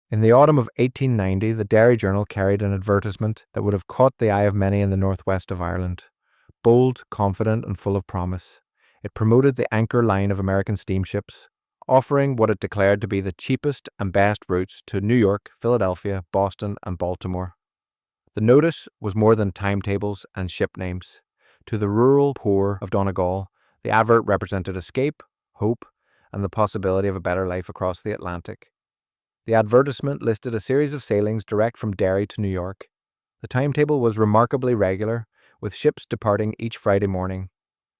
In the autumn of 1890, the Derry Journal carried an advertisement that would have caught the eye of many in the northwest of Ireland. Bold, confident, and full of promise, it promoted the anchor line of American steamships, offering what it declared to be the cheapest and best routes to New York, Philadelphia, Boston, and Baltimore. The notice was more than timetables and ship names. To the rural poor of Donegal, the advert represented escape, hope, and the possibility of a better life across the Atlantic. The advertisement listed a series of sailings direct from Derry to New York. The timetable was remarkably regular, with ships departing each Friday morning.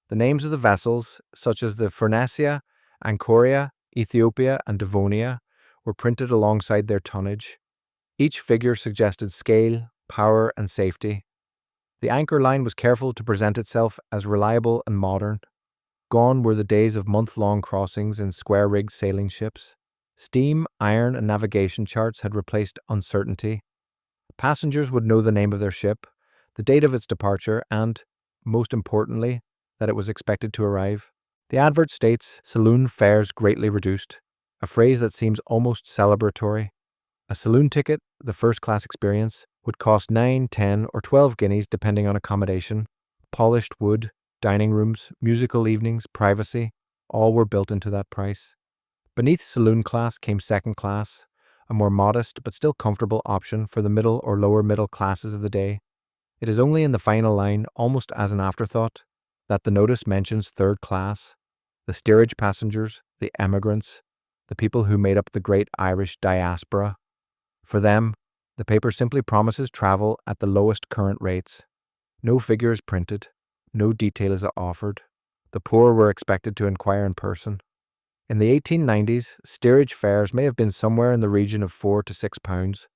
The names of the vessels, such as the Phoenicia, Anchoria, Ethiopia, and Devonia, were printed alongside their tonnage. Each figure suggested scale, power, and safety. The anchor line was careful to present itself as reliable and modern. Gone were the days of month-long crossings in square-rigged sailing ships. Steam, iron, and navigation charts had replaced uncertainty. Passengers would know the name of their ship, the date of its departure, and, most importantly, that it was expected to arrive. The advert states, "Saloon fares greatly reduced," a phrase that seems almost celebratory. A saloon ticket, the first-class experience, would cost 9, 10, or 12 guineas depending on accommodation. Polished wood, dining rooms, musical evenings, privacy, all were built into that price. Beneath saloon class came second class, a more modest but still comfortable option for the middle or lower middle classes of the day. It is only in the final line, almost as an afterthought, that the notice mentions third class, the steerage passengers, the emigrants, the people who made up the great Irish diaspora. For them, the paper simply promises travel at the lowest current rates. No figure is printed, no detail is offered. The poor were expected to inquire in person. In the 1890s, steerage fares may have been somewhere in the region of £4 to £6.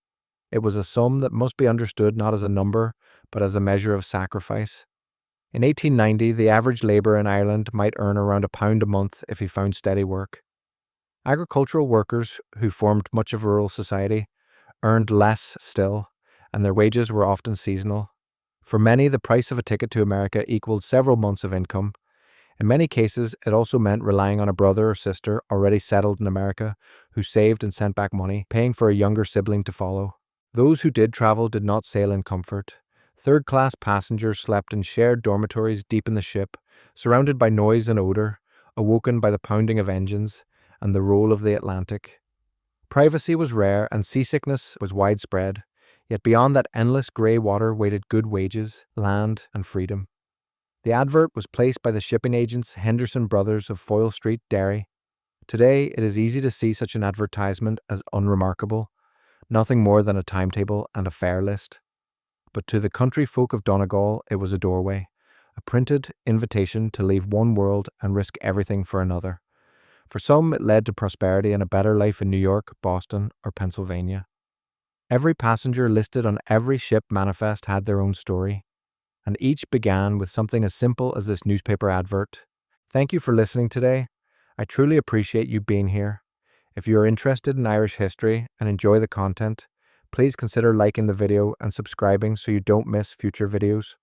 It was a sum that must be understood not as a number, but as a measure of sacrifice. In 1890, the average labourer in Ireland might earn around £1 a month if he found steady work. Agricultural workers, who formed much of rural society, earned less still, and their wages were often seasonal. For many, the price of a ticket to America equaled several months of income. In many cases, it also meant relying on a brother or sister already settled in America who saved and sent back money, paying for a younger sibling to follow. Those who did travel did not sail in comfort. Third-class passengers slept in shared dormitories deep in the ship, surrounded by noise and odour, awoken by the pounding of engines and the roll of the Atlantic. Privacy was rare and seasickness was widespread, yet beyond that endless grey water waited good wages, land, and freedom. The advert was placed by the shipping agents Henderson Brothers of Foyle Street, Derry. Today, it is easy to see such an advertisement as unremarkable, nothing more than a timetable and a fare list. But to the country folk of Donegal, it was a doorway, a printed invitation to leave one world and risk everything for another. For some, it led to prosperity and a better life in New York, Boston, or Pennsylvania. Every passenger listed on every ship manifest had their own story, and each began with something as simple as this newspaper advert. Thank you for listening today. I truly appreciate you being here. If you are interested in Irish history and enjoy the content, please consider liking the video and subscribing so you don't miss future videos.